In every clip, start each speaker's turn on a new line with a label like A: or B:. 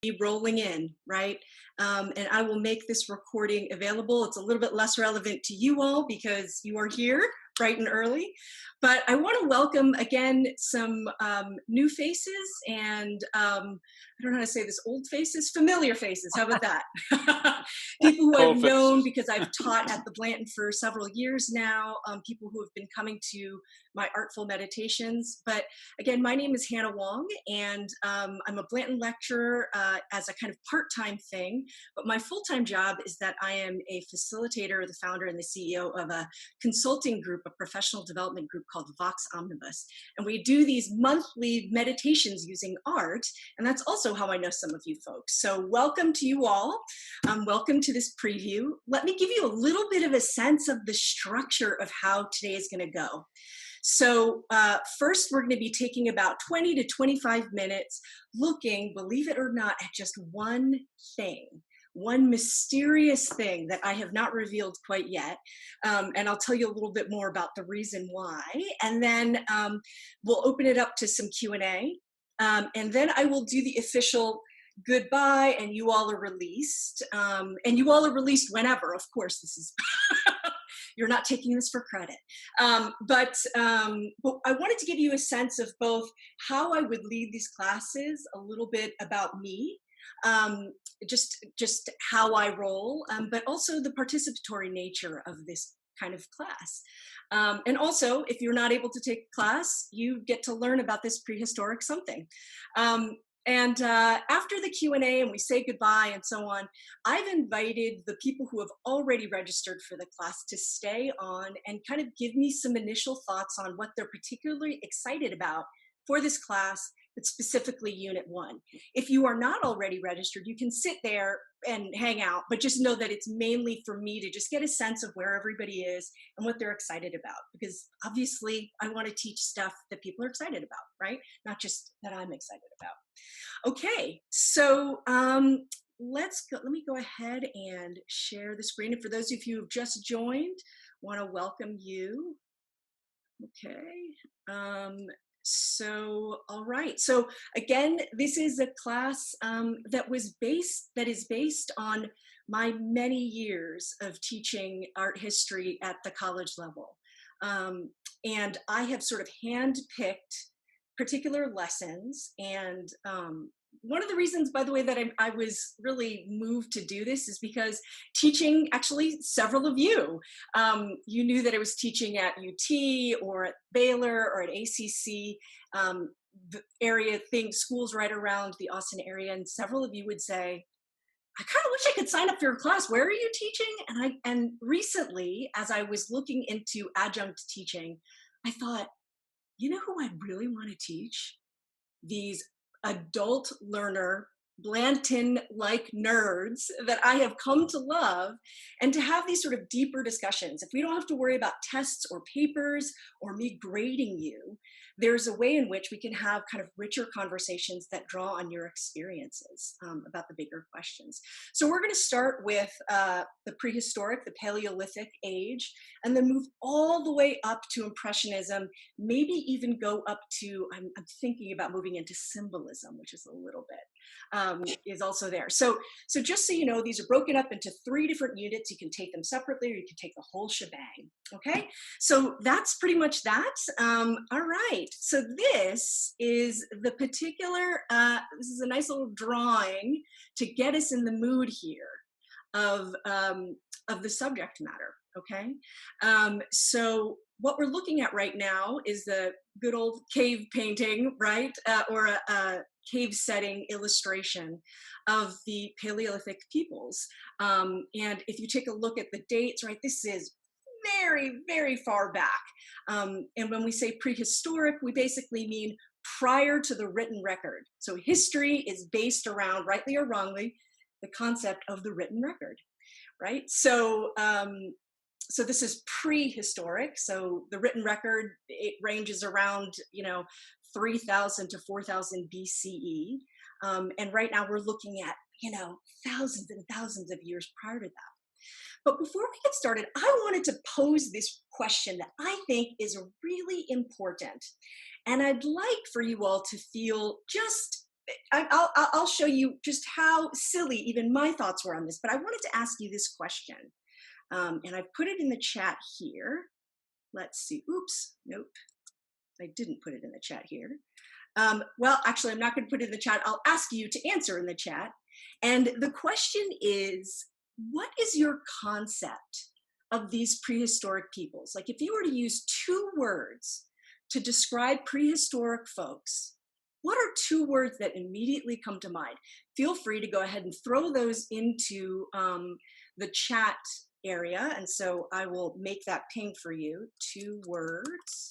A: be rolling in, right? And I will make this recording available. It's a little bit less relevant to you all because you are here bright and early. But I want to welcome again some new faces and I don't know how to say this, old faces, familiar faces. How about that? People who I've known because I've taught at the Blanton for several years now, people who have been coming to my artful meditations. But again, my name is Hannah Wong, and I'm a Blanton lecturer as a kind of part-time thing. But my full-time job is that I am a facilitator, the founder and the CEO of a consulting group, a professional development group called Vox Omnibus. And we do these monthly meditations using art. And that's also how I know some of you folks. So welcome to you all. Welcome to this preview. Let me give you a little bit of a sense of the structure of how today is going to go. So first, we're going to be taking about 20 to 25 minutes looking, believe it or not, at just one thing, one mysterious thing that I have not revealed quite yet. And I'll tell you a little bit more about the reason why. And then we'll open it up to some Q&A. And then I will do the official goodbye, and you all are released. And you all are released whenever, of course. This is you're not taking this for credit. But I wanted to give you a sense of both how I would lead these classes, a little bit about me, just how I roll, but also the participatory nature of this kind of class. And also, if you're not able to take a class, you get to learn about this prehistoric something. And after the Q&A and we say goodbye and so on, I've invited the people who have already registered for the class to stay on and kind of give me some initial thoughts on what they're particularly excited about for this class, but specifically Unit 1. If you are not already registered, you can sit there and hang out, but just know that it's mainly for me to just get a sense of where everybody is and what they're excited about. Because obviously I want to teach stuff that people are excited about, right? Not just that I'm excited about. Okay, so let me go ahead and share the screen. And for those of you who've just joined, want to welcome you. Okay. All right. So again, this is a class that is based on my many years of teaching art history at the college level. And I have sort of handpicked particular lessons. And one of the reasons, by the way, that I was really moved to do this is because teaching, actually, several of you, you knew that I was teaching at UT or at Baylor or at ACC, the area schools right around the Austin area. And several of you would say, I kind of wish I could sign up for your class. Where are you teaching? And recently, as I was looking into adjunct teaching, I thought, you know who I really want to teach? These adult learner, Blanton-like nerds that I have come to love, and to have these sort of deeper discussions. If we don't have to worry about tests or papers or me grading you, there's a way in which we can have kind of richer conversations that draw on your experiences about the bigger questions. So we're going to start with the prehistoric, the Paleolithic age, and then move all the way up to Impressionism, maybe even go up to, I'm thinking about moving into symbolism, which is a little bit, is also there. So just so you know, these are broken up into 3 different units. You can take them separately or you can take the whole shebang, okay? So that's pretty much that. All right, so this is the particular, this is a nice little drawing to get us in the mood here of the subject matter, okay? So what we're looking at right now is the good old cave painting, right? Or a cave setting illustration of the Paleolithic peoples. And if you take a look at the dates, right, this is very, very far back. And when we say prehistoric, we basically mean prior to the written record. So history is based around, rightly or wrongly, the concept of the written record, right? So, so this is prehistoric. So the written record, it ranges around, 3000 to 4000 BCE. And right now we're looking at, thousands and thousands of years prior to that. But before we get started, I wanted to pose this question that I think is really important. And I'd like for you all to feel just I'll show you just how silly even my thoughts were on this, but I wanted to ask you this question. And I've put it in the chat here. Let's see. Oops. Nope. I didn't put it in the chat here. Well, actually, I'm not going to put it in the chat. I'll ask you to answer in the chat. And the question is, what is your concept of these prehistoric peoples? Like, if you were to use 2 words to describe prehistoric folks, what are 2 words that immediately come to mind? Feel free to go ahead and throw those into the chat area. And so I will make that ping for you. 2 words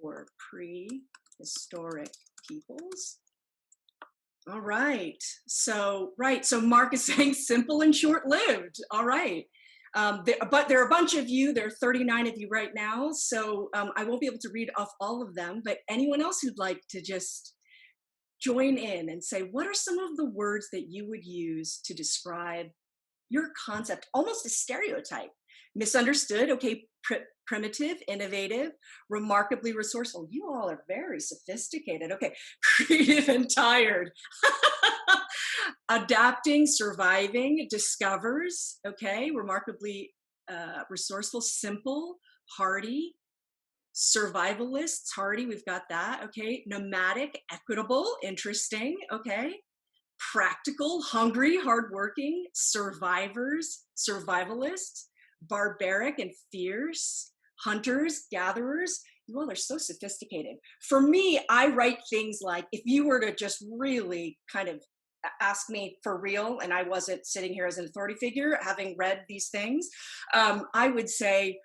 A: for prehistoric peoples. All right. So Mark is saying simple and short-lived. All right. But there are a bunch of you. There are 39 of you right now. So I won't be able to read off all of them, but anyone else who'd like to just join in and say, what are some of the words that you would use to describe your concept, almost a stereotype? Misunderstood, okay, primitive, innovative, remarkably resourceful. You all are very sophisticated. Okay, creative and tired. Adapting, surviving, discovers, okay, remarkably resourceful, simple, hardy, survivalists, hardy, we've got that, okay, nomadic, equitable, interesting, okay, practical, hungry, hardworking, survivors, survivalists, barbaric and fierce, hunters, gatherers. You all are so sophisticated. For me, I write things like, if you were to just really kind of ask me for real, and I wasn't sitting here as an authority figure, having read these things, I would say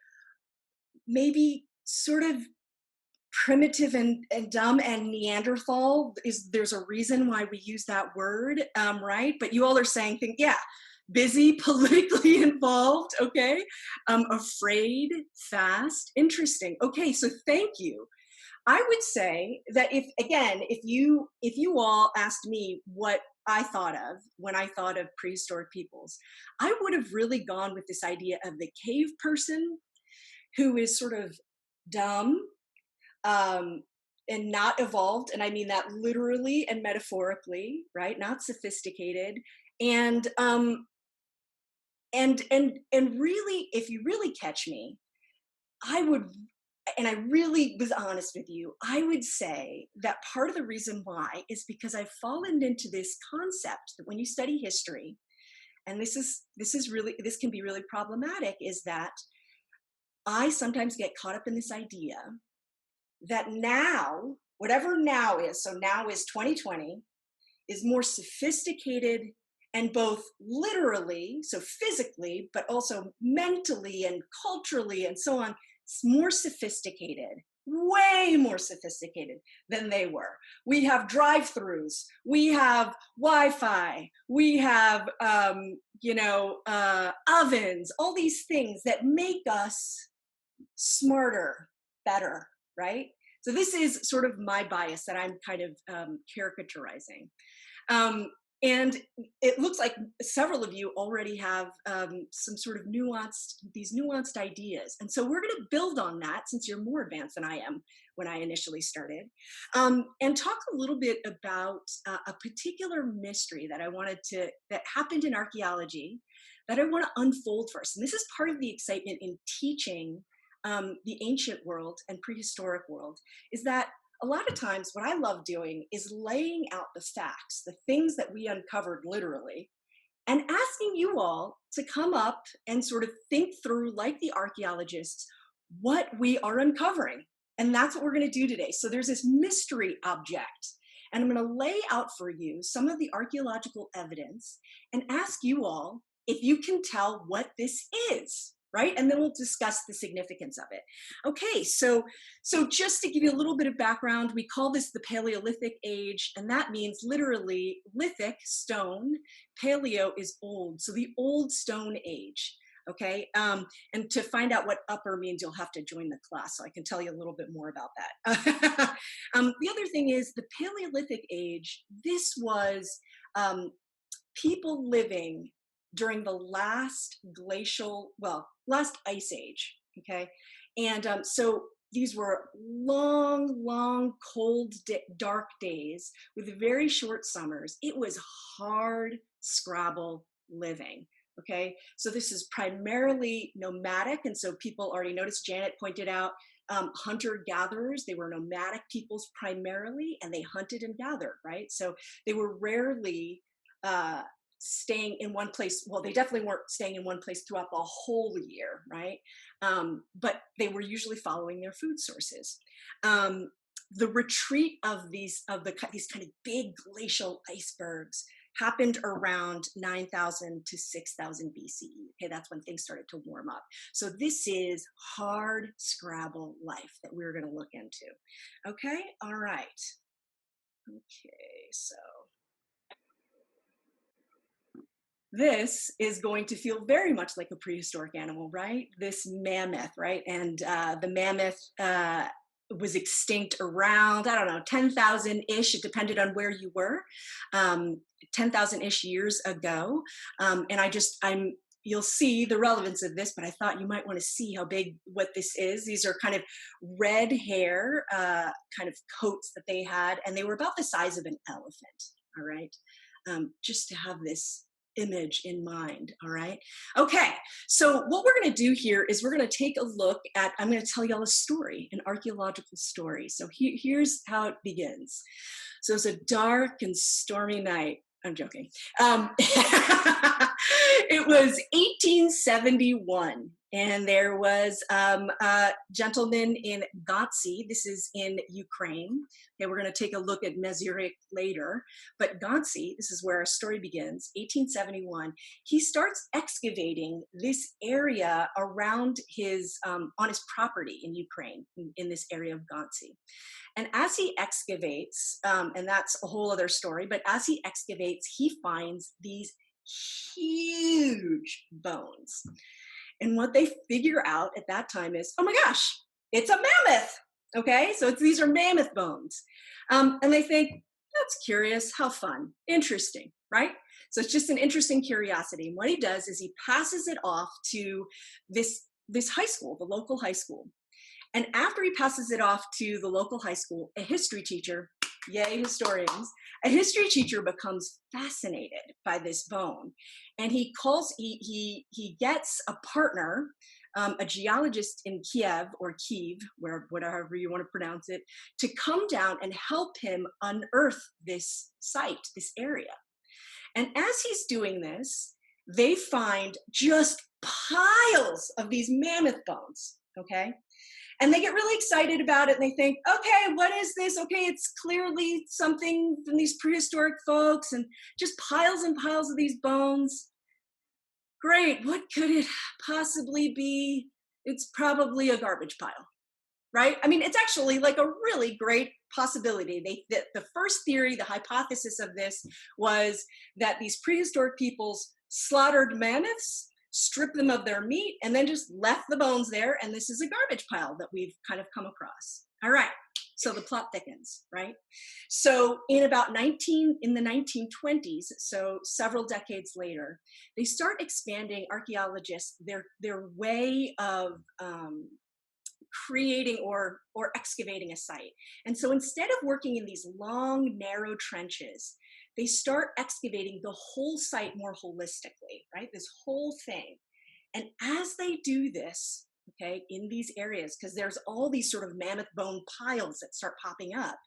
A: maybe sort of primitive and dumb and Neanderthal. There's a reason why we use that word, right? But you all are saying things, yeah, busy, politically involved, okay, afraid, fast, interesting. Okay, so thank you. I would say that if you all asked me what I thought of when I thought of prehistoric peoples, I would have really gone with this idea of the cave person who is sort of dumb, and not evolved, and I mean that literally and metaphorically, right? Not sophisticated, and really, if you really catch me, I would, and I really was honest with you, I would say that part of the reason why is because I've fallen into this concept that when you study history, and this can be really problematic, is that I sometimes get caught up in this idea that now, whatever now is, so now is 2020, is more sophisticated, and both literally, so physically, but also mentally and culturally and so on, it's more sophisticated, way more sophisticated than they were. We have drive-throughs, we have Wi-Fi, we have, ovens, all these things that make us smarter, better, right? So this is sort of my bias that I'm kind of caricaturizing. And it looks like several of you already have some sort of nuanced ideas. And so we're going to build on that, since you're more advanced than I am when I initially started, and talk a little bit about a particular mystery that happened in archaeology that I want to unfold for us. And this is part of the excitement in teaching the ancient world and prehistoric world, is that a lot of times what I love doing is laying out the facts, the things that we uncovered literally, and asking you all to come up and sort of think through, like the archaeologists, what we are uncovering. And that's what we're going to do today. So there's this mystery object, and I'm going to lay out for you some of the archaeological evidence and ask you all if you can tell what this is. Right? And then we'll discuss the significance of it. Okay, so just to give you a little bit of background, we call this the Paleolithic age, and that means literally lithic, stone, paleo is old, so the old stone age, okay? And to find out what upper means, you'll have to join the class, so I can tell you a little bit more about that. The other thing is the Paleolithic age, this was people living during the last ice age, okay? And so these were long, long, cold, dark days with very short summers. It was hard scrabble living. Okay, so this is primarily nomadic, and so people already noticed, Janet pointed out, hunter-gatherers. They were nomadic peoples primarily, and they hunted and gathered, right? So they were rarely staying in one place. Well, they definitely weren't staying in one place throughout the whole year, right? But they were usually following their food sources. The retreat of these kind of big glacial icebergs happened around 9,000 to 6,000 BCE. Okay, that's when things started to warm up. So this is hard scrabble life that we're going to look into. Okay, all right. Okay, so this is going to feel very much like a prehistoric animal, right? This mammoth, right? And the mammoth was extinct around, I don't know, 10,000-ish. It depended on where you were, 10,000-ish years ago. You'll see the relevance of this, but I thought you might want to see how big what this is. These are kind of red hair, kind of coats that they had, and they were about the size of an elephant, all right? Just to have this image in mind, all right? Okay, so what we're gonna do here is we're gonna take a look at, I'm gonna tell y'all a story, an archaeological story. So here's how it begins. So it's a dark and stormy night. I'm joking. It was 1871, and there was a gentleman in Gazi. This is in Ukraine. Okay, we're going to take a look at Mezirek later, but Gazi, this is where our story begins, 1871. He starts excavating this area around his, on his property in Ukraine, in this area of Gazi. And as he excavates, and that's a whole other story, but as he excavates, he finds these huge bones. And what they figure out at that time is, oh my gosh, it's a mammoth. Okay, so these are mammoth bones. And they think, that's curious, how fun, interesting, right? So it's just an interesting curiosity. And what he does is he passes it off to this high school, the local high school. And after he passes it off to the local high school, a history teacher, yay historians, a history teacher becomes fascinated by this bone. And he gets a partner, a geologist in Kiev, or Kiev, whatever you want to pronounce it, to come down and help him unearth this site, this area. And as he's doing this, they find just piles of these mammoth bones, okay? And they get really excited about it, and they think, okay, what is this? Okay, it's clearly something from these prehistoric folks, and just piles and piles of these bones. Great, what could it possibly be? It's probably a garbage pile, right? I mean, it's actually like a really great possibility. The first theory, the hypothesis of this was that these prehistoric peoples slaughtered mammoths, stripped them of their meat, and then just left the bones there, and this is a garbage pile that we've kind of come across. All right, so the plot thickens, right? So in the 1920s, so several decades later, they start expanding, archaeologists, their way of creating or excavating a site. And so instead of working in these long, narrow trenches, they start excavating the whole site more holistically, right? This whole thing. And as they do this, okay, in these areas, because there's all these sort of mammoth bone piles that start popping up,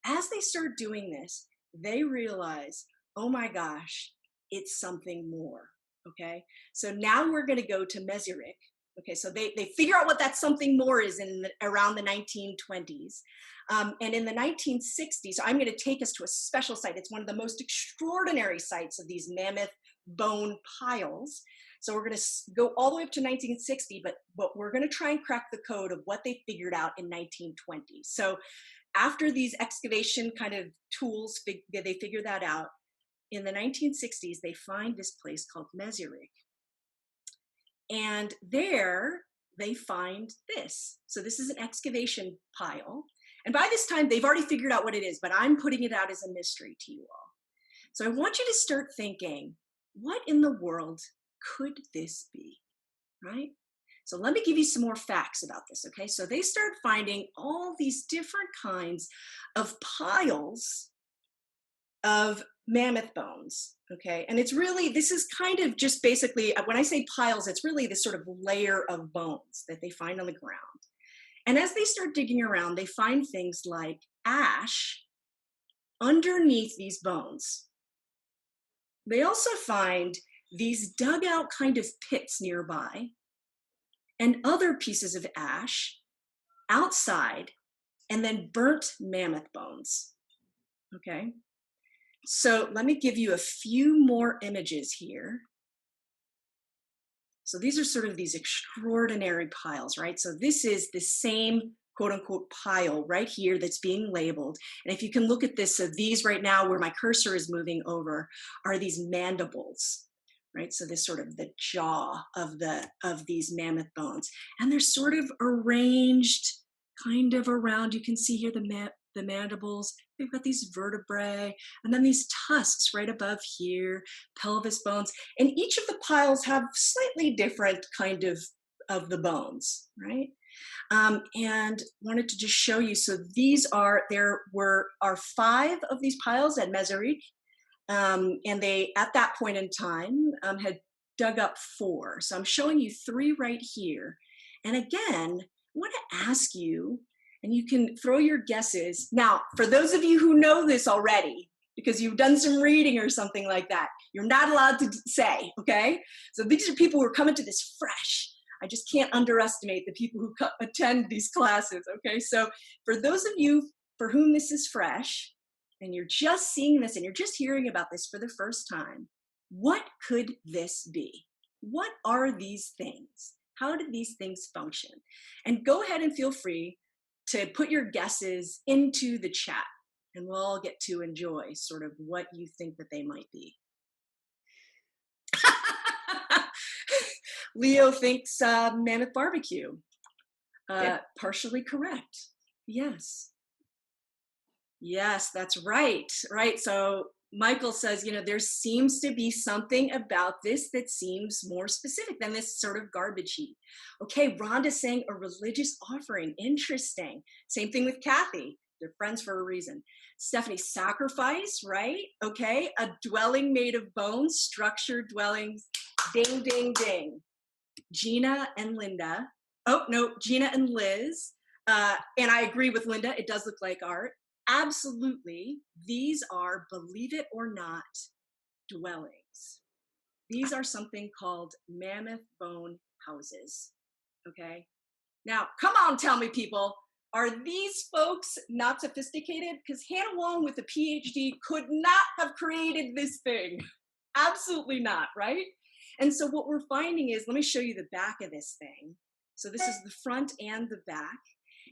A: as they start doing this, they realize, oh my gosh, it's something more, okay? So now we're gonna go to Mezirek. Okay, so they figure out what that something more is around the 1920s. And in the 1960s, so I'm going to take us to a special site. It's one of the most extraordinary sites of these mammoth bone piles. So we're going to go all the way up to 1960, but we're going to try and crack the code of what they figured out in 1920. So after these excavation kind of tools, they figure that out. In the 1960s, they find this place called Mezirek. And there they find this. So this is an excavation pile. And by this time, they've already figured out what it is, but I'm putting it out as a mystery to you all. So I want you to start thinking, what in the world could this be, right? So let me give you some more facts about this, okay? So they start finding all these different kinds of piles of mammoth bones, okay? And it's really, this is kind of just basically, when I say piles, it's really this sort of layer of bones that they find on the ground. And as they start digging around, they find things like ash underneath these bones. They also find these dug out kind of pits nearby and other pieces of ash outside, and then burnt mammoth bones, okay? So let me give you a few more images here. So these are sort of these extraordinary piles, right? So this is the same quote unquote pile right here that's being labeled. And if you can look at this, so these right now where my cursor is moving over are these mandibles, right? So this sort of the jaw of these mammoth bones. And they're sort of arranged kind of around, you can see here the mandibles, they've got these vertebrae, and then these tusks right above here, pelvis bones, and each of the piles have slightly different kind of the bones, right? And wanted to just show you, so there are 5 of these piles at Mezerik, and they, at that point in time, had dug up 4. So I'm showing you 3 right here. And again, I want to ask you, and you can throw your guesses. Now, for those of you who know this already, because you've done some reading or something like that, you're not allowed to say, okay? So these are people who are coming to this fresh. I just can't underestimate the people who attend these classes, okay? So for those of you for whom this is fresh, and you're just seeing this and you're just hearing about this for the first time, what could this be? What are these things? How do these things function? And go ahead and feel free to put your guesses into the chat, and we'll all get to enjoy sort of what you think that they might be. Leo thinks mammoth barbecue. Partially correct. Yes. Yes, that's right. Right. So Michael says, there seems to be something about this that seems more specific than this sort of garbage heap. Okay, Rhonda's saying a religious offering. Interesting. Same thing with Kathy. They're friends for a reason. Stephanie, sacrifice, right? Okay, a dwelling made of bones, structured dwellings. Ding, ding, ding. Gina and Linda. Oh, no, Gina and Liz. And I agree with Linda. It does look like art. Absolutely, these are, believe it or not, dwellings. These are something called mammoth bone houses, okay? Now, come on, tell me, people, are these folks not sophisticated? Because Hannah Wong with a PhD could not have created this thing. Absolutely not, right? And so what we're finding is, let me show you the back of this thing. So this is the front and the back.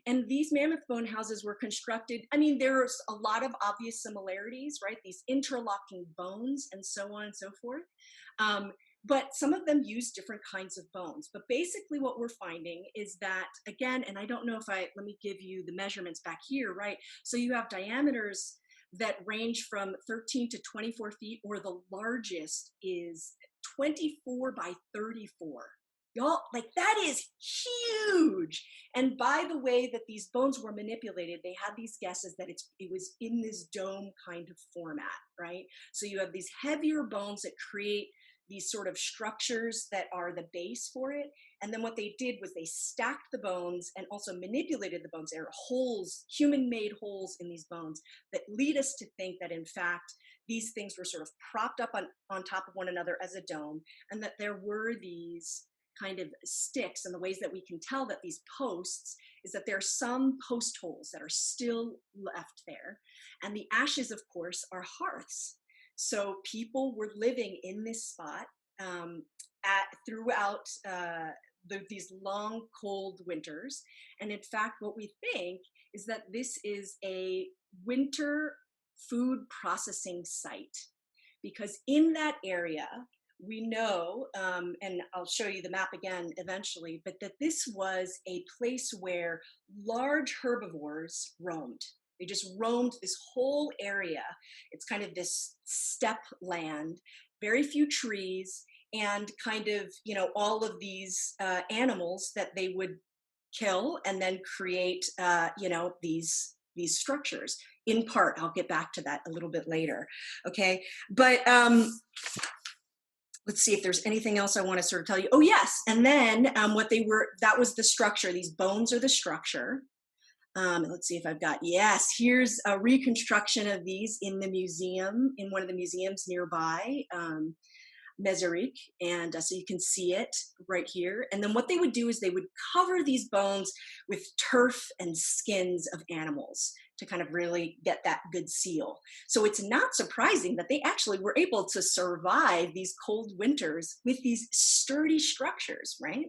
A: And these mammoth bone houses were constructed, I mean, there's a lot of obvious similarities, right? These interlocking bones and so on and so forth. But some of them use different kinds of bones. But basically what we're finding is that, again, and I don't know if let me give you the measurements back here, right? So you have diameters that range from 13 to 24 feet, or the largest is 24 by 34. Y'all, like, that is huge. And by the way that these bones were manipulated, they had these guesses that it was in this dome kind of format, right? So you have these heavier bones that create these sort of structures that are the base for it. And then what they did was they stacked the bones and also manipulated the bones. There are holes, human-made holes in these bones that lead us to think that, in fact, these things were sort of propped up on top of one another as a dome, and that there were these kind of sticks. And the ways that we can tell that these posts is that there are some post holes that are still left there. And the ashes, of course, are hearths. So people were living in this spot throughout these long, cold winters. And in fact, what we think is that this is a winter food processing site, because in that area, we know, and I'll show you the map again eventually, but that this was a place where large herbivores roamed. They just roamed this whole area. It's kind of this steppe land, very few trees, and kind of, all of these animals that they would kill and then create, these structures. In part, I'll get back to that a little bit later. Okay, but let's see if there's anything else I want to sort of tell you. Oh yes, and then what they were, that was the structure. These bones are the structure. Let's see if I've got, yes, here's a reconstruction of these in the museum, in one of the museums nearby, Meseric. And so you can see it right here. And then what they would do is they would cover these bones with turf and skins of animals to kind of really get that good seal. So it's not surprising that they actually were able to survive these cold winters with these sturdy structures, right?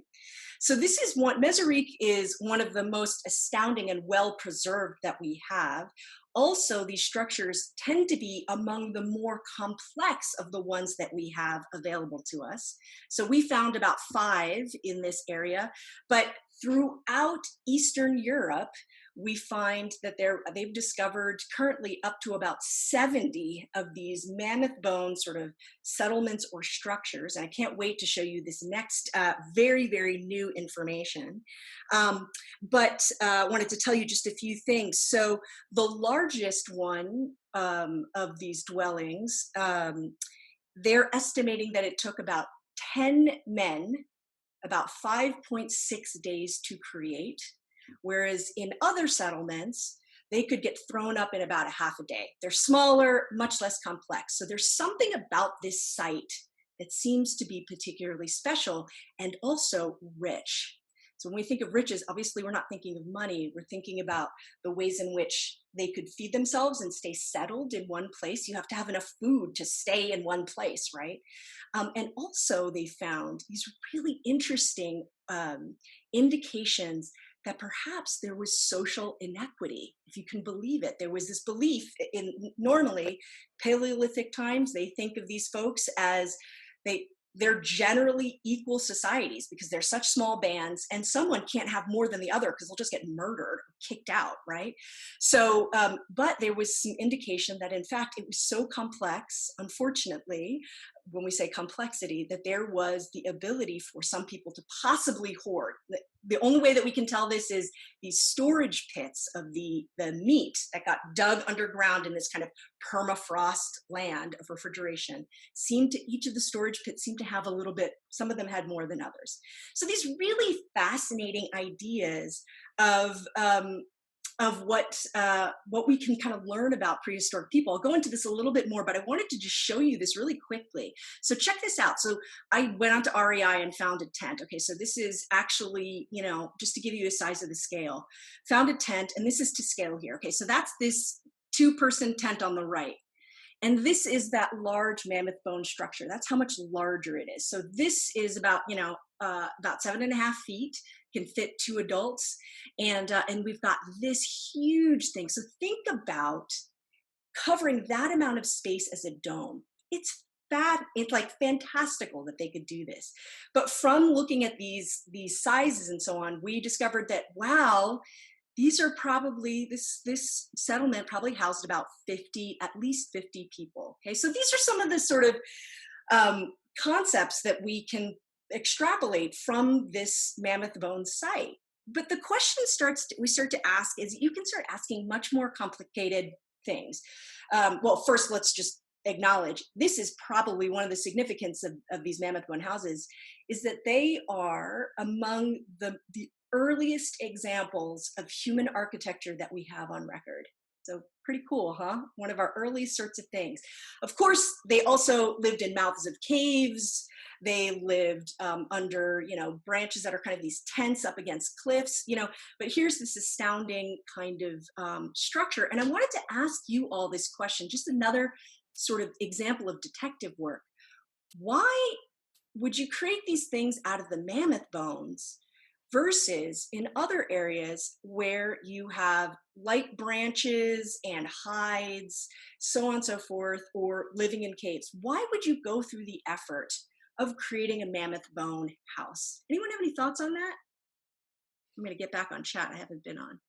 A: So this is one, Meseric is one of the most astounding and well preserved that we have. Also, these structures tend to be among the more complex of the ones that we have available to us. So we found about 5 in this area, but throughout Eastern Europe, we find that they've discovered currently up to about 70 of these mammoth bone sort of settlements or structures. And I can't wait to show you this next very, very new information. But I wanted to tell you just a few things. So the largest one of these dwellings, they're estimating that it took about 10 men, about 5.6 days to create, whereas in other settlements, they could get thrown up in about a half a day. They're smaller, much less complex. So there's something about this site that seems to be particularly special and also rich. So when we think of riches, obviously we're not thinking of money. We're thinking about the ways in which they could feed themselves and stay settled in one place. You have to have enough food to stay in one place, right? And also they found these really interesting indications that perhaps there was social inequity, if you can believe it. There was this belief in normally Paleolithic times, they think of these folks as they're generally equal societies because they're such small bands and someone can't have more than the other because they'll just get murdered or kicked out, right? So, but there was some indication that in fact it was so complex, unfortunately, when we say complexity, that there was the ability for some people to possibly hoard. The only way that we can tell this is these storage pits of the meat that got dug underground in this kind of permafrost land of refrigeration each of the storage pits seemed to have a little bit, some of them had more than others. So these really fascinating ideas of what we can kind of learn about prehistoric people. I'll go into this a little bit more, but I wanted to just show you this really quickly. So check this out. So I went onto REI and found a tent. Okay, so this is actually, just to give you a size of the scale, found a tent, and this is to scale here. Okay, so that's this 2-person tent on the right. And this is that large mammoth bone structure. That's how much larger it is. So this is about, about 7.5 feet, can fit 2 adults. And we've got this huge thing. So think about covering that amount of space as a dome. It's like fantastical that they could do this. But from looking at these sizes and so on, we discovered that, wow, these are probably, this settlement probably housed about at least 50 people. Okay, so these are some of the sort of concepts that we can extrapolate from this mammoth bone site. But the question we start to ask is, you can start asking much more complicated things. Well, first, let's just acknowledge this is probably one of the significance of these mammoth bone houses, is that they are among the earliest examples of human architecture that we have on record. So pretty cool, huh? One of our earliest sorts of things. Of course, they also lived in mouths of caves. They lived under, branches that are kind of these tents up against cliffs, but here's this astounding kind of structure. And I wanted to ask you all this question, just another sort of example of detective work. Why would you create these things out of the mammoth bones versus in other areas where you have light branches and hides, so on and so forth, or living in caves? Why would you go through the effort of creating a mammoth bone house? Anyone have any thoughts on that? I'm going to get back on chat. I haven't been on.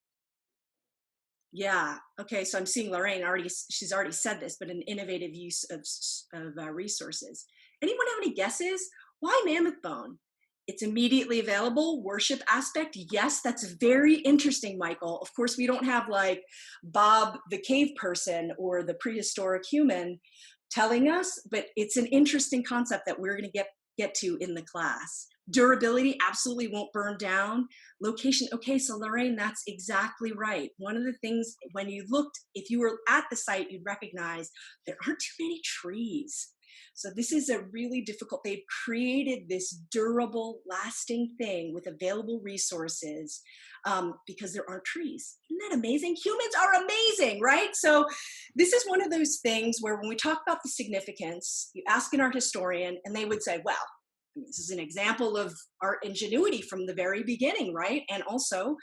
A: Yeah. Okay. So I'm seeing Lorraine already. She's already said this, but an innovative use of resources. Anyone have any guesses? Why mammoth bone? It's immediately available. Worship aspect. Yes, that's very interesting, Michael. Of course, we don't have like Bob the cave person or the prehistoric human telling us, but it's an interesting concept that we're going to get to in the class. Durability absolutely won't burn down. Location, okay, so Lorraine, that's exactly right. One of the things, when you looked, if you were at the site, you'd recognize there aren't too many trees. So this is a really difficult, they've created this durable, lasting thing with available resources because there aren't trees. Isn't that amazing? Humans are amazing, right? So this is one of those things where when we talk about the significance, you ask an art historian and they would say, well, this is an example of art ingenuity from the very beginning, right? And also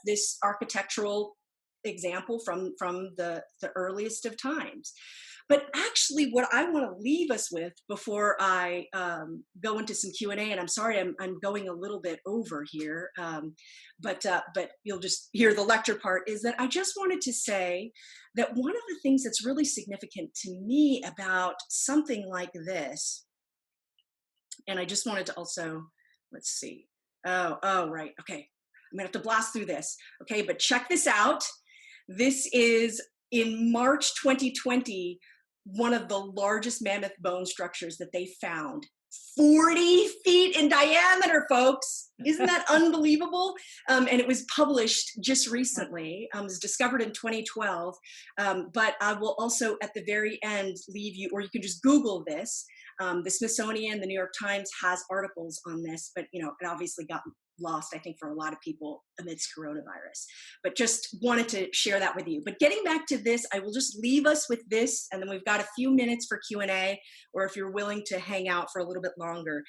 A: this architectural example from the earliest of times. But actually, what I want to leave us with before I go into some Q&A, and I'm sorry I'm going a little bit over here, but you'll just hear the lecture part, is that I just wanted to say that one of the things that's really significant to me about something like this, and I just wanted to also, let's see. Oh, right. Okay. I'm gonna have to blast through this. Okay, but check this out. This is in March 2020, one of the largest mammoth bone structures that they found. 40 feet in diameter, folks. Isn't that unbelievable? And it was published just recently. It was discovered in 2012. But I will also, at the very end, leave you, or you can just Google this. The Smithsonian, the New York Times has articles on this, but you know, it obviously got lost, I think, for a lot of people amidst coronavirus. But just wanted to share that with you. But getting back to this, I will just leave us with this, and then we've got a few minutes for Q&A, or if you're willing to hang out for a little bit longer,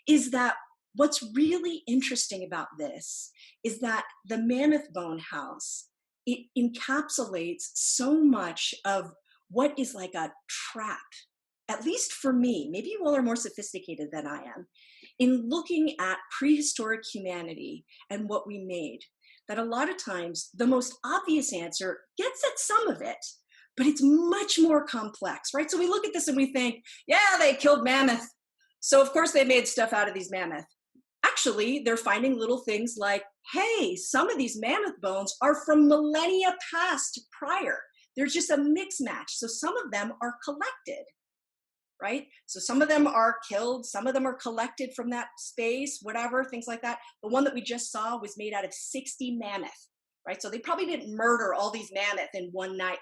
A: is that what's really interesting about this is that the Mammoth Bone House, it encapsulates so much of what is like a trap, at least for me, maybe you all are more sophisticated than I am, in looking at prehistoric humanity and what we made, that a lot of times the most obvious answer gets at some of it, but it's much more complex, right? So we look at this and we think, yeah, they killed mammoth. So of course they made stuff out of these mammoth. Actually, they're finding little things like, hey, some of these mammoth bones are from millennia past prior. There's just a mix match. So some of them are collected, right? So some of them are killed, some of them are collected from that space, whatever, things like that. The one that we just saw was made out of 60 mammoth, right? So they probably didn't murder all these mammoth in one night,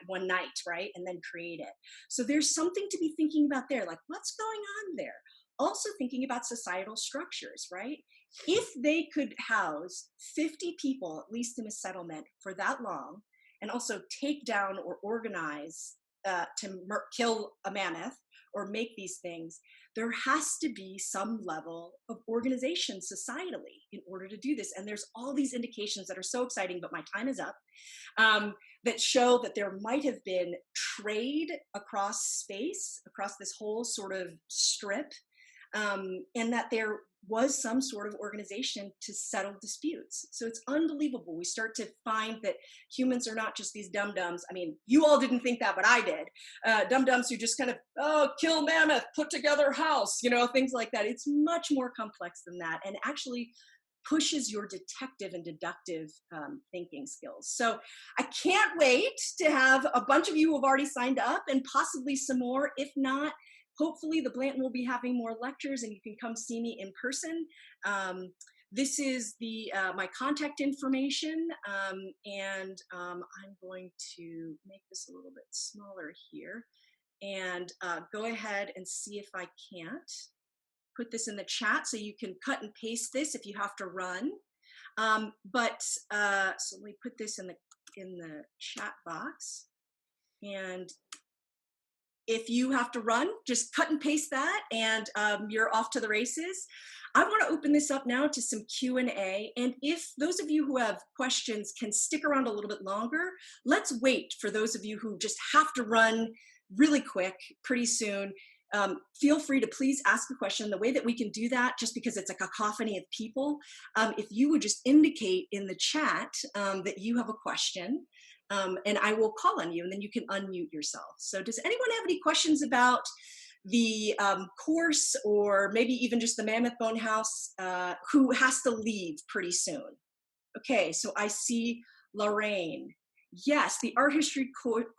A: right? And then create it. So there's something to be thinking about there, like what's going on there? Also thinking about societal structures, right? If they could house 50 people, at least in a settlement for that long, and also take down or organize to kill a mammoth, or make these things, there has to be some level of organization societally in order to do this. And there's all these indications that are so exciting, but my time is up, that show that there might have been trade across space, across this whole sort of strip, and that there was some sort of organization to settle disputes. So it's unbelievable. We start to find that humans are not just these dum-dums. I mean, you all didn't think that, but I did. Dum-dums who just kind of, oh, kill mammoth, put together house, you know, things like that. It's much more complex than that, and actually pushes your detective and deductive thinking skills. So I can't wait to have a bunch of you who have already signed up, and possibly some more. If not, hopefully the Blanton will be having more lectures and you can come see me in person. This is the my contact information, and I'm going to make this a little bit smaller here, and go ahead and see if I can't put this in the chat so you can cut and paste this if you have to run. So let me put this in the chat box, and if you have to run, just cut and paste that, and you're off to the races. I want to open this up now to some Q&A, and if those of you who have questions can stick around a little bit longer, let's wait for those of you who just have to run really quick pretty soon. Feel free to please ask a question. The way that we can do that, just because it's a cacophony of people, if you would just indicate in the chat that you have a question, and I will call on you, and then you can unmute yourself. So does anyone have any questions about the course, or maybe even just the Mammoth Bone House, who has to leave pretty soon? Okay, so I see Lorraine. Yes, the art history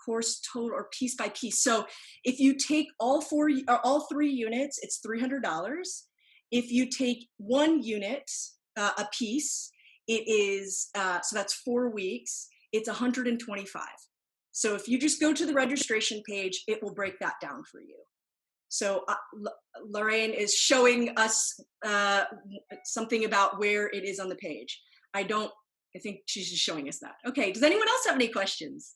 A: course total or piece by piece. So if you take all 3 units, it's $300. If you take 1 unit a piece, it is, so that's 4 weeks, it's 125. So if you just go to the registration page, it will break that down for you. So Lorraine is showing us something about where it is on the page. I think she's just showing us that. Okay, does anyone else have any questions?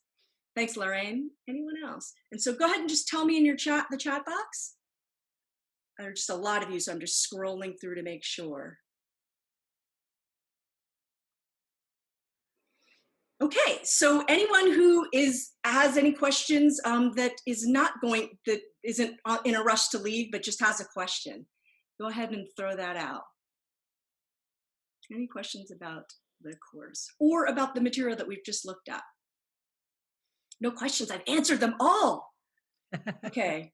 A: Thanks, Lorraine. Anyone else? And so go ahead and just tell me in your the chat box. There are just a lot of you, so I'm just scrolling through to make sure. Okay, so anyone who has any questions that isn't in a rush to leave, but just has a question, go ahead and throw that out. Any questions about the course or about the material that we've just looked at? No questions, I've answered them all. Okay,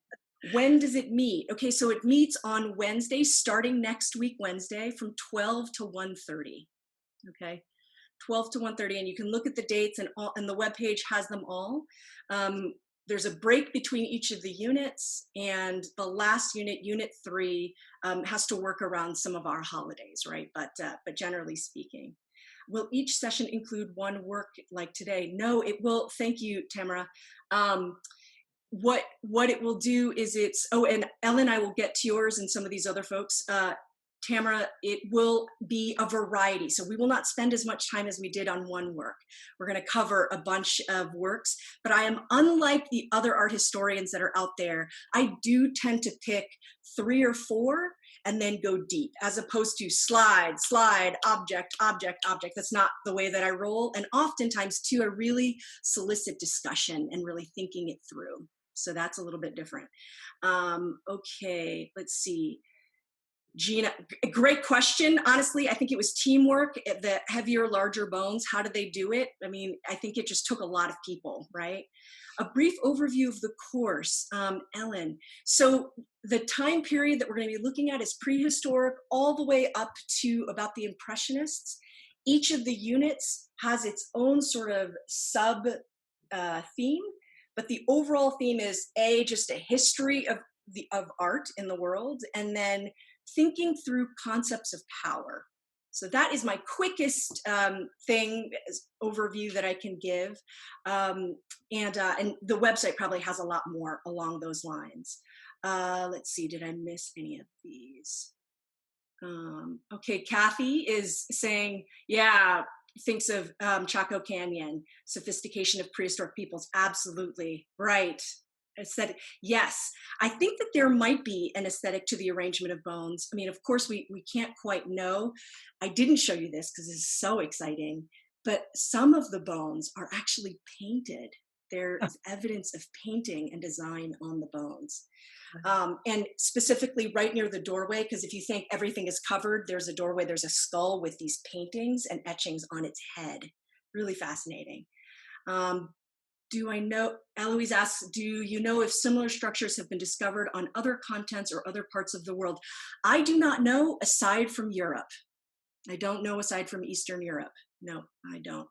A: when does it meet? Okay, so it meets on Wednesday, starting next week, Wednesday, from 12 to 1:30, okay? 12 to 1:30, and you can look at the dates, and the webpage has them all. There's a break between each of the units, and the last unit, unit 3, has to work around some of our holidays, right? But generally speaking. Will each session include 1 work like today? No, it will. Thank you, Tamara. What it will do is and Ellen, I will get to yours and some of these other folks. Tamara, it will be a variety. So we will not spend as much time as we did on 1 work. We're going to cover a bunch of works, but I am unlike the other art historians that are out there. I do tend to pick 3 or 4 and then go deep, as opposed to slide, object. That's not the way that I roll. And oftentimes too, I really solicit discussion and really thinking it through. So that's a little bit different. Okay, let's see. Gina, great question. Honestly, I think it was teamwork, the heavier, larger bones. How did they do it? I mean, I think it just took a lot of people, right? A brief overview of the course, Ellen. So the time period that we're going to be looking at is prehistoric all the way up to about the Impressionists. Each of the units has its own sort of sub theme, but the overall theme is just a history of art in the world, and then thinking through concepts of power. So that is my quickest overview that I can give. And the website probably has a lot more along those lines. Let's see, did I miss any of these? Okay, Kathy is saying, yeah, thinks of Chaco Canyon, sophistication of prehistoric peoples. Absolutely, right. Aesthetic. Yes, I think that there might be an aesthetic to the arrangement of bones. I mean, of course, we can't quite know. I didn't show you this because it's so exciting, but some of the bones are actually painted. There is evidence of painting and design on the bones. And specifically right near the doorway, because if you think everything is covered, there's a doorway, there's a skull with these paintings and etchings on its head. Really fascinating. Do I know, Eloise asks, do you know if similar structures have been discovered on other continents or other parts of the world? I do not know, aside from Europe. I don't know aside from Eastern Europe. No, I don't.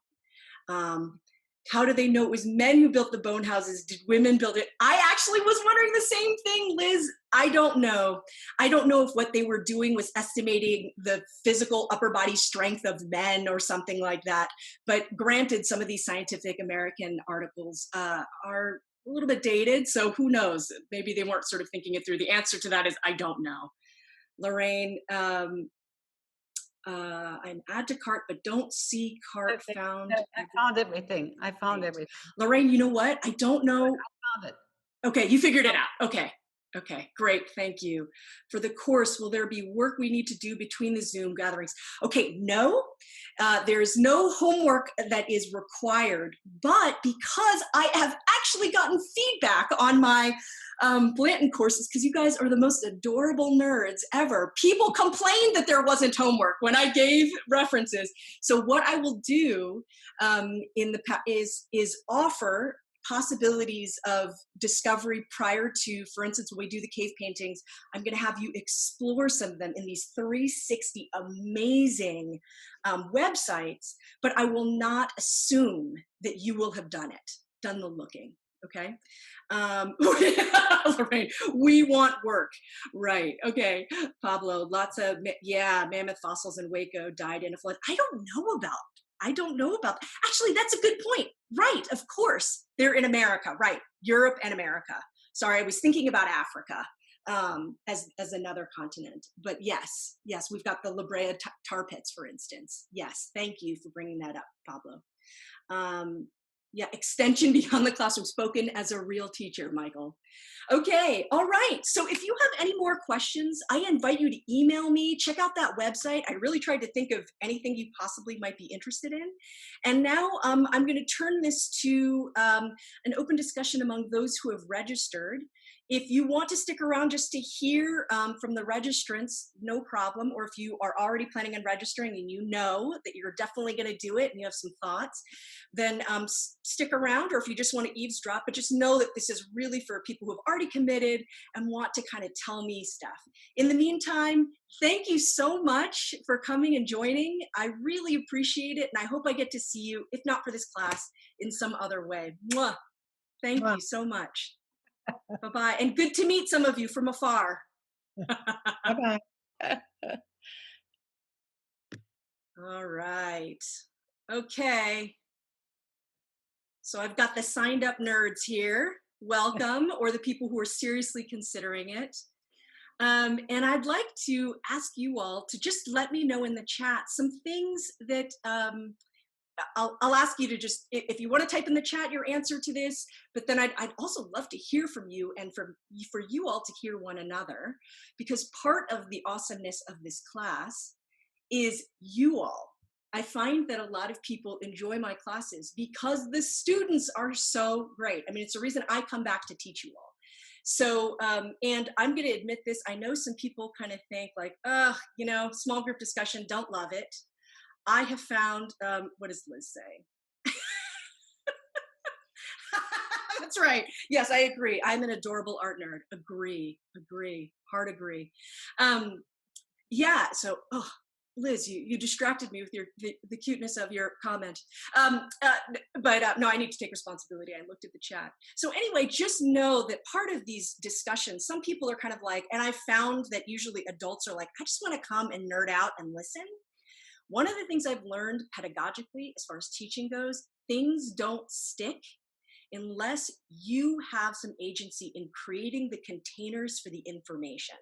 A: How do they know it was men who built the bone houses? Did women build it? I actually was wondering the same thing, Liz. I don't know. I don't know if what they were doing was estimating the physical upper body strength of men or something like that. But granted, some of these Scientific American articles are a little bit dated, so who knows? Maybe they weren't sort of thinking it through. The answer to that is I don't know. Lorraine, I'm add to cart, but don't see cart found.
B: I found everything. I found everything.
A: Lorraine, you know what? I don't know.
B: I found it.
A: Okay, you figured it out. Okay. Okay, great, thank you. For the course, will there be work we need to do between the Zoom gatherings? Okay, no, there's no homework that is required, but because I have actually gotten feedback on my Blanton courses because you guys are the most adorable nerds ever. People complained that there wasn't homework when I gave references. So what I will do is offer possibilities of discovery prior to, for instance, when we do the cave paintings, I'm going to have you explore some of them in these 360 amazing websites, but I will not assume that you will have done the looking. Okay. Lorraine, we want work. Right. Okay. Pablo, lots of, mammoth fossils in Waco died in a flood. I don't know about. Actually, that's a good point. Right. Of course. They're in America. Right. Europe and America. Sorry. I was thinking about Africa as another continent. But yes, we've got the La Brea tar pits, for instance. Yes. Thank you for bringing that up, Pablo. Extension beyond the classroom, spoken as a real teacher, Michael. Okay, all right. So if you have any more questions, I invite you to email me. Check out that website. I really tried to think of anything you possibly might be interested in. And now I'm going to turn this to an open discussion among those who have registered. If you want to stick around just to hear from the registrants, no problem. Or if you are already planning on registering and you know that you're definitely going to do it and you have some thoughts, then stick around. Or if you just want to eavesdrop, but just know that this is really for people who have already committed and want to kind of tell me stuff. In the meantime, thank you so much for coming and joining. I really appreciate it. And I hope I get to see you, if not for this class, in some other way. Mwah. Thank you so much. Bye-bye. And good to meet some of you from afar.
B: Bye-bye.
A: All right. Okay. So I've got the signed up nerds here. Welcome, or the people who are seriously considering it. And I'd like to ask you all to just let me know in the chat some things that I'll ask you to just, if you want to type in the chat your answer to this, but then I'd also love to hear from you and for you all to hear one another, because part of the awesomeness of this class is you all. I find that a lot of people enjoy my classes because the students are so great. I mean, it's the reason I come back to teach you all. So, and I'm going to admit this, I know some people kind of think like, small group discussion, don't love it. I have found, what does Liz say? That's right. Yes, I agree. I'm an adorable art nerd. Agree. Hard agree. So, Liz, you distracted me with the cuteness of your comment. No, I need to take responsibility. I looked at the chat. So anyway, just know that part of these discussions, some people are kind of like, and I found that usually adults are like, I just want to come and nerd out and listen. One of the things I've learned pedagogically, as far as teaching goes, things don't stick unless you have some agency in creating the containers for the information.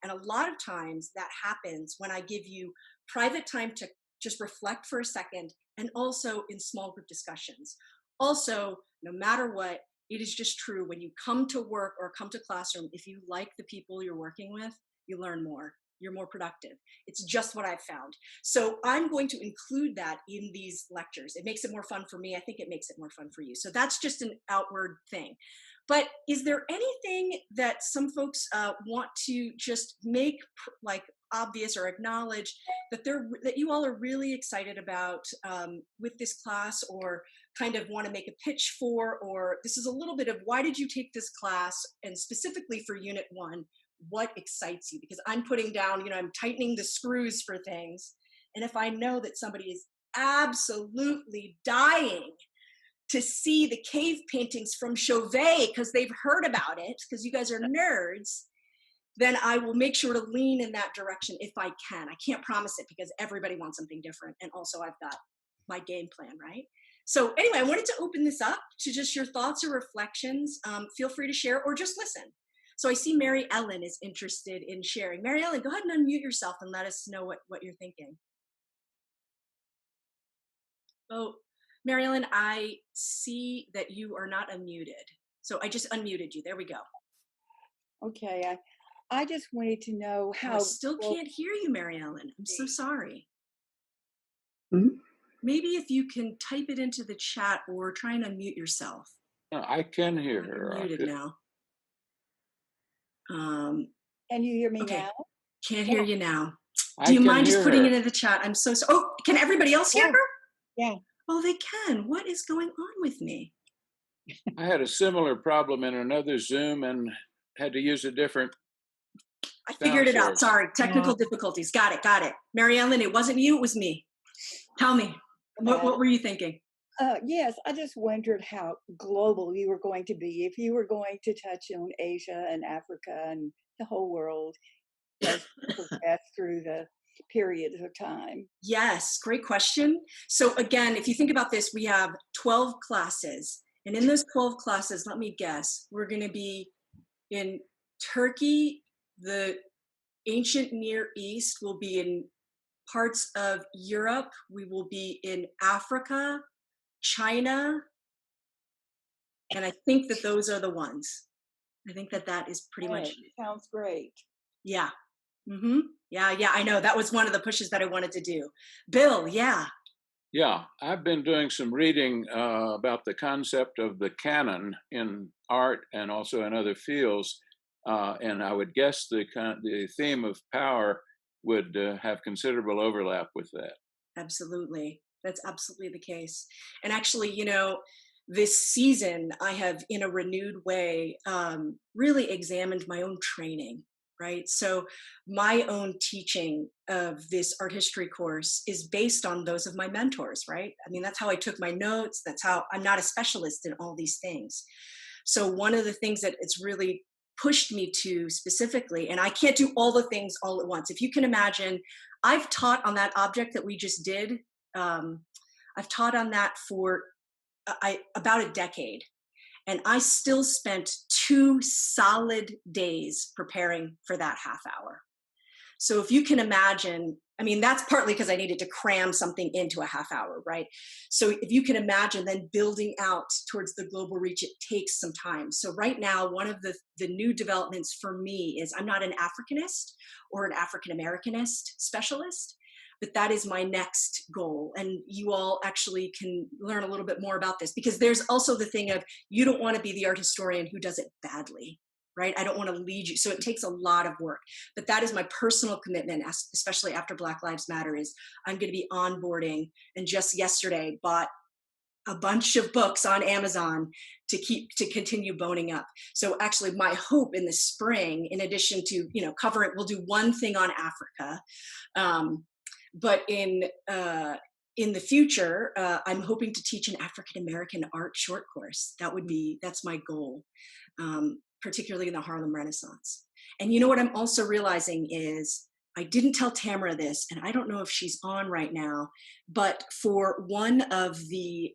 A: And a lot of times that happens when I give you private time to just reflect for a second, and also in small group discussions. Also, no matter what, it is just true when you come to work or come to classroom, if you like the people you're working with, you learn more. You're more productive. It's just what I've found. So I'm going to include that in these lectures. It makes it more fun for me. I think it makes it more fun for you. So that's just an outward thing. But is there anything that some folks want to just make like obvious or acknowledge that you all are really excited about with this class, or kind of want to make a pitch for, or this is a little bit of why did you take this class, and specifically for Unit 1, what excites you? Because I'm putting down, I'm tightening the screws for things. And if I know that somebody is absolutely dying to see the cave paintings from Chauvet because they've heard about it, because you guys are nerds, then I will make sure to lean in that direction if I can. I can't promise it because everybody wants something different. And also I've got my game plan, right? So anyway, I wanted to open this up to just your thoughts or reflections. Feel free to share or just listen. So I see Mary Ellen is interested in sharing. Mary Ellen, go ahead and unmute yourself and let us know what you're thinking. Oh, Mary Ellen, I see that you are not unmuted. So I just unmuted you. There we go.
C: Okay, I just wanted to know how.
A: I still can't hear you, Mary Ellen. I'm so sorry.
D: Mm-hmm.
A: Maybe if you can type it into the chat or try and unmute yourself.
D: I can hear her.
A: You're muted now.
C: Can you hear me
A: Okay,
C: now?
A: can't hear you now. Do
B: I
A: you
B: can
A: mind just
B: hear
A: putting
B: her.
A: it in the chat? I'm so sorry. Oh, can everybody else hear
C: Yeah.
A: her?
C: Yeah.
A: Oh, they can. What is going on with me?
B: I had a similar problem in another Zoom and had to use a different
A: I
B: sound
A: figured it out.
B: source.
A: Sorry, technical difficulties. Got it, got it. Mary Ellen, it wasn't you, it was me. Tell me, what were you thinking?
C: Yes, I just wondered how global you were going to be if you were going to touch on Asia and Africa and the whole world as we progress through the periods of time.
A: Yes, great question. So again, if you think about this, we have 12 classes. And in those 12 classes, let me guess, we're going to be in Turkey, the ancient Near East, will be in parts of Europe, we will be in Africa, China, and I think that those are the ones. I think that that is pretty much
C: Hey, sounds great.
A: yeah. Mm-hmm. Yeah, I know. That was one of the pushes that I wanted to do. Bill, yeah.
B: Yeah, I've been doing some reading about the concept of the canon in art and also in other fields, and I would guess the theme of power would have considerable overlap with that.
A: Absolutely. That's absolutely the case. And actually, this season, I have, in a renewed way, really examined my own training, right? So, my own teaching of this art history course is based on those of my mentors, right? I mean, that's how I took my notes. That's how I'm not a specialist in all these things. So, one of the things that it's really pushed me to specifically, and I can't do all the things all at once. If you can imagine, I've taught on that object that we just did. I've taught on that for about a decade, and I still spent 2 solid days preparing for that half hour. So if you can imagine, I mean, that's partly because I needed to cram something into a half hour, right? So if you can imagine then building out towards the global reach, it takes some time. So right now, one of the new developments for me is I'm not an Africanist or an African Americanist specialist, but that is my next goal. And you all actually can learn a little bit more about this, because there's also the thing of, you don't want to be the art historian who does it badly, right? I don't want to lead you. So it takes a lot of work, but that is my personal commitment, especially after Black Lives Matter, is I'm going to be onboarding, and just yesterday bought a bunch of books on Amazon to continue boning up. So actually my hope in the spring, in addition to, covering, we'll do one thing on Africa. But in the future, I'm hoping to teach an African American art short course. That's my goal, particularly in the Harlem Renaissance. And you know what I'm also realizing is, I didn't tell Tamara this, and I don't know if she's on right now, but for one of the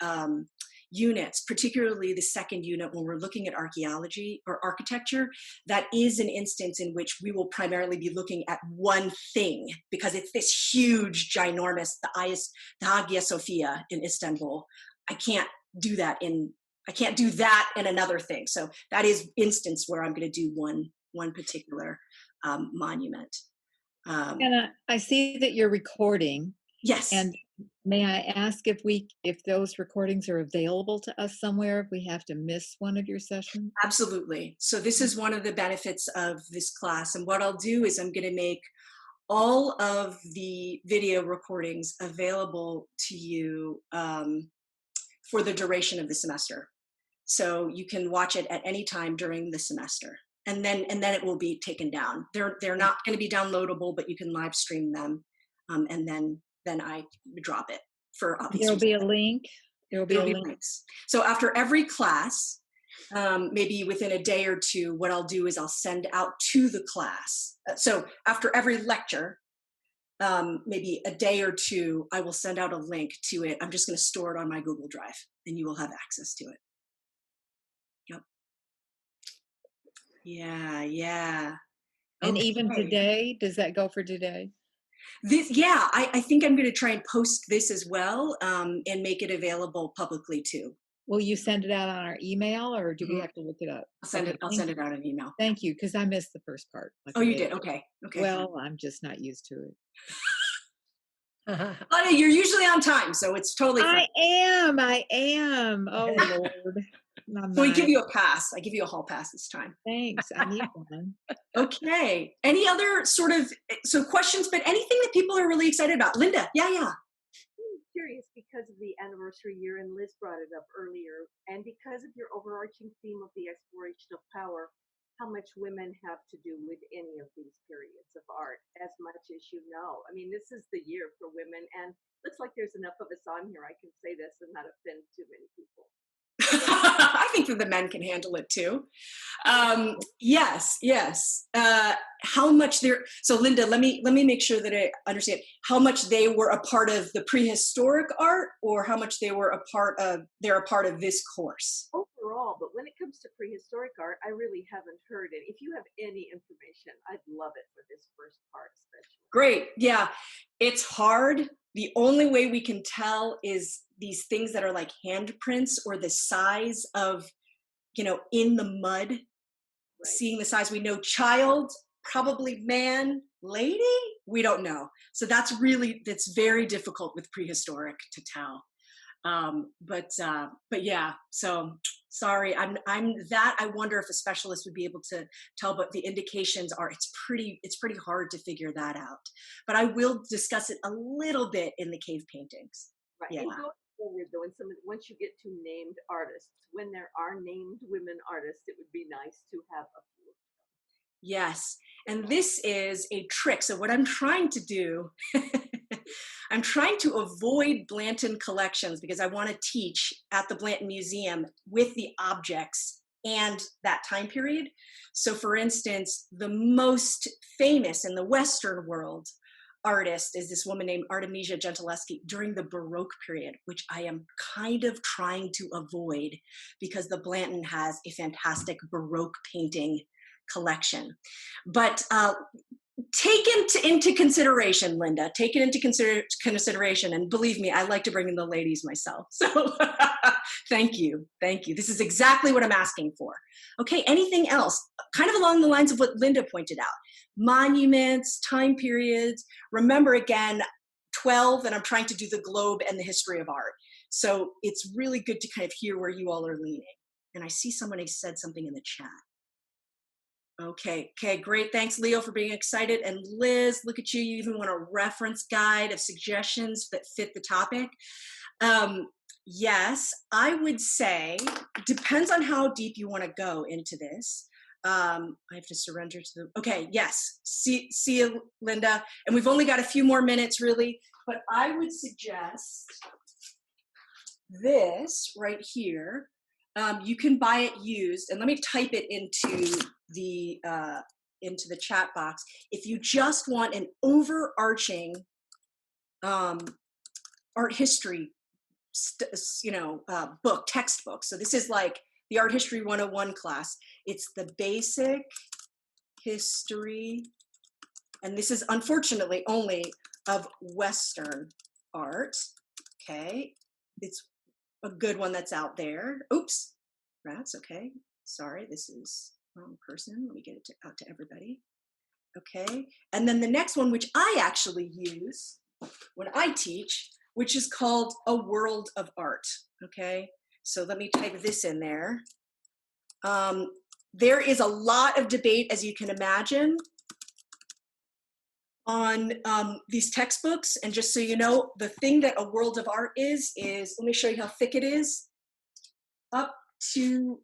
A: units, particularly the second unit, when we're looking at archaeology or architecture, that is an instance in which we will primarily be looking at one thing, because it's this huge, ginormous, the Hagia Sophia in Istanbul. I can't do that in another thing. So that is instance where I'm going to do one particular monument.
E: And I see that you're recording.
A: Yes.
E: And may I ask if those recordings are available to us somewhere if we have to miss one of your sessions?
A: Absolutely. So this is one of the benefits of this class. And what I'll do is I'm going to make all of the video recordings available to you for the duration of the semester. So you can watch it at any time during the semester. And then it will be taken down. They're not going to be downloadable, but you can live stream them. And then I drop it for obvious
E: There'll be a
A: reasons.
E: link. There'll be
A: links. So after every class, maybe within a day or two, what I'll do is I'll send out to the class. So after every lecture, maybe a day or two, I will send out a link to it. I'm just going to store it on my Google Drive, and you will have access to it. Yep. Yeah.
E: And
A: Okay.
E: even today, does that go for today?
A: I think I'm going to try and post this as well, and make it available publicly too.
E: Will you send it out on our email, or do we have to look it up?
A: I'll send it out an email.
E: Thank you, because I missed the first part.
A: Oh, you did? Okay.
E: Well, I'm just not used to it.
A: You're usually on time, so it's totally fine.
E: I am. Oh, Lord. Not
A: So we give
E: mine.
A: you a pass. I give you a hall pass this time.
E: Thanks. I need one.
A: Okay. Any other sort of questions, but anything that people are really excited about? Linda, yeah.
F: I'm curious because of the anniversary year, and Liz brought it up earlier, and because of your overarching theme of the exploration of power, how much women have to do with any of these periods of art, as much as you know. I mean, this is the year for women, and looks like there's enough of us on here. I can say this and not offend too many people.
A: I think that the men can handle it too. Yes. How much they're so Linda, let me make sure that I understand how much they were a part of the prehistoric art, or how much they're a part of this course.
F: Overall, but when it comes to prehistoric art, I really haven't heard it. If you have any information, I'd love it for this first part especially.
A: Great. Yeah. It's hard. The only way we can tell is these things that are like handprints, or the size of, in the mud,
F: Right.
A: seeing the size. We know child, probably man, lady, we don't know. So that's very difficult with prehistoric to tell. But yeah, so sorry, I wonder if a specialist would be able to tell, but the indications are, it's pretty hard to figure that out. But I will discuss it a little bit in the cave paintings.
F: Right.
A: Yeah.
F: And going forward, though, once you get to named artists, when there are named women artists, it would be nice to have a few of them.
A: Yes. And this is a trick. So what I'm trying to do, I'm trying to avoid Blanton collections, because I want to teach at the Blanton Museum with the objects and that time period. So for instance, the most famous in the Western world artist is this woman named Artemisia Gentileschi during the Baroque period, which I am kind of trying to avoid, because the Blanton has a fantastic Baroque painting collection. But take it into consideration, Linda. Take it into consideration, and believe me, I like to bring in the ladies myself. So thank you. This is exactly what I'm asking for. Okay, anything else? Kind of along the lines of what Linda pointed out. Monuments, time periods. Remember, again, 12, and I'm trying to do the globe and the history of art. So it's really good to kind of hear where you all are leaning. And I see somebody said something in the chat. Okay, great. Thanks, Leo, for being excited. And Liz, look at you. You even want a reference guide of suggestions that fit the topic. Yes, I would say, depends on how deep you want to go into this. I have to surrender to the, okay, yes. See you, Linda. And we've only got a few more minutes, really. But I would suggest this right here. You can buy it used, and let me type it into the chat box. If you just want an overarching art history, textbook. So this is like the Art History 101 class. It's the basic history, and this is unfortunately only of Western art. Okay, it's a good one that's out there. Oops, rats. Okay, sorry, this is wrong person. Let me get it out to everybody. Okay, and then the next one, which I actually use when I teach, which is called A World of Art. Okay, so let me type this in there. There is a lot of debate, as you can imagine, on these textbooks. And just so you know, the thing that A World of Art is, let me show you how thick it is. Up to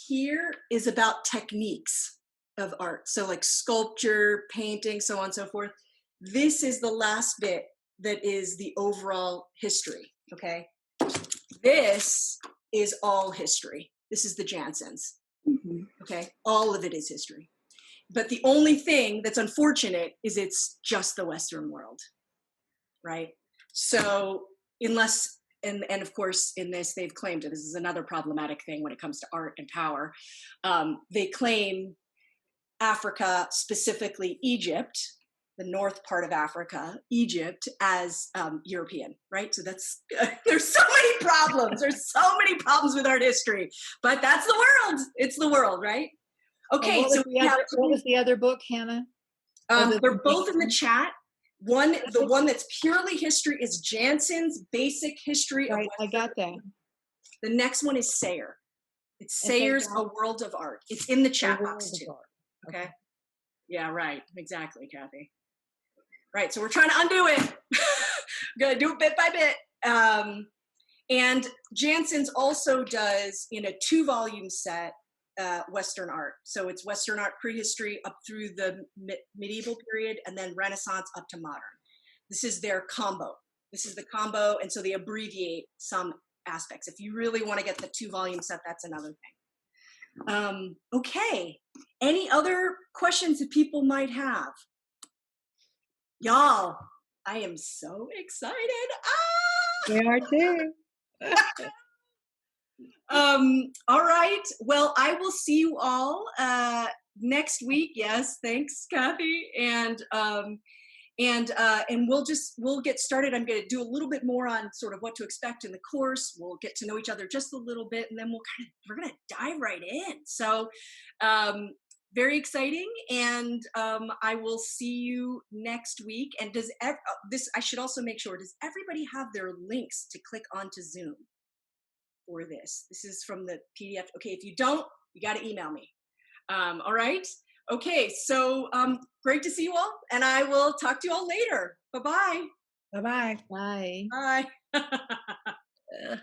A: here is about techniques of art. So like sculpture, painting, so on and so forth. This is the last bit that is the overall history, okay? This is all history. This is the Jansons, okay? All of it is history. But the only thing that's unfortunate is it's just the Western world, right? So unless, and of course in this they've claimed, and this is another problematic thing when it comes to art and power, they claim Africa, specifically Egypt, the north part of Africa, Egypt, as European, right? So that's, there's so many problems. There's so many problems with art history, but that's the world. It's the world, right? Okay,
E: what was the other book, Hannah?
A: They're both in the chat. The one that's purely history is Janson's Basic History of
E: Right, I got that.
A: The next one is Sayer. It's
E: And thank
A: Sayers,
E: God.
A: A World of Art. It's in the chat
E: A
A: box
E: world of
A: too.
E: art.
A: Okay. Yeah, right. Exactly, Kathy. Right. So we're trying to undo it. Gonna do it bit by bit. And Jansen's also does in a 2-volume set Western art. So it's Western art prehistory up through the medieval period, and then Renaissance up to modern. This is their combo. This is the combo, and so they abbreviate some aspects. If you really want to get the 2-volume set, that's another thing. Okay. Any other questions that people might have? Y'all, I am so excited.
E: We are too.
A: All right. Well, I will see you all next week. Yes, thanks, Kathy. And we'll get started. I'm going to do a little bit more on sort of what to expect in the course. We'll get to know each other just a little bit, and then we're going to dive right in. So, very exciting. And I will see you next week. And I should also make sure, does everybody have their links to click onto Zoom for this? This is from the PDF. Okay, if you don't, you got to email me. All right. Okay, so great to see you all, and I will talk to you all later. Bye-bye.
E: Bye-bye. Bye.
A: Bye.